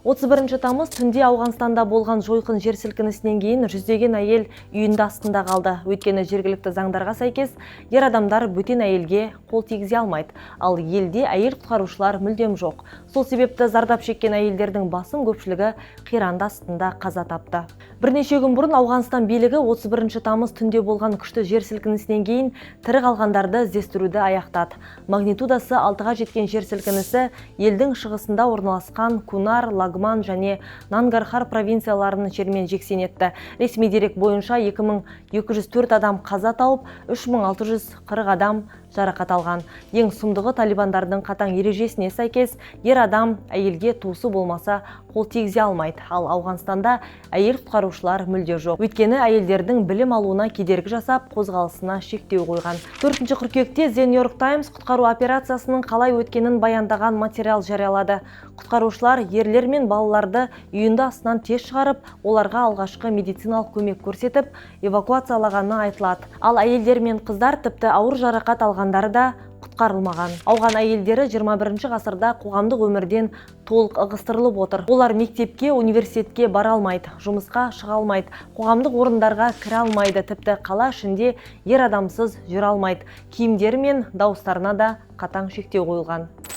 31 тамыз түнде Ауғанстанда болған жойқын жер сілкінісінен кейін жүздеген әйел үйінді астында қалды. Өйткені жергілікті заңдарға сәйкес ер адамдар бөтен әйелге қол тигізе алмайды. Ал елде әйел құтқарушылар мүлдем жоқ. Сол себепті зардап шеккен әйелдердің басым көпшілігі қиранды астында қаза тапты. Бірнеше күн бұрын Ауғанстан билігі 31 тамыз түнде болған күшті жер сілкінісінен кейін тірі қалғандарды іздестіруді аяқтады. Магнитудасы 6-ға жеткен жер сілкінісі елдің шығысында орналасқан Кунар, Лагман және Нангархар провинцияларының жермен жексен етті. Ресми дерек бойынша 2204 адам қаза тауып, 3640 адам жарақат алған. Ең сұмдығы талибандардың қатаң ережесіне сәйкес ер адам әйелге туысы болмаса қол тигізе алмайды. Ал Ауғанстанда әйел құтқарушылар мүлде жоқ. Өйткені әйелдердің білім алуына кедергі жасап, қозғалысына шектеу қойған. 4 қыркүйекте The New York Times құтқару операциясының қалай өткенін баяндаған материал жариялады. Құтқарушылар ерлер мен балаларды үйінді астынан тез шығарып, оларға алғашқы медициналық көмек көрсетіп, эвакуациялағаны айтылады. Ал әйелдер мен қыздар тіпті ауыр жарақат алғандары да құтқарылмаған. Ауған әйелдері 21 ғасырда қоғамдық өмірден толық ығыстырылып отыр. Олар мектепке, университетке бара алмайды, жұмысқа шыға алмайды, қоғамдық орындарға кіре алмайды, тіпті қала ішінде ер адамсыз жүре алмайды. Киімдері мен дауыстарына да қатаң шектеу қойылған.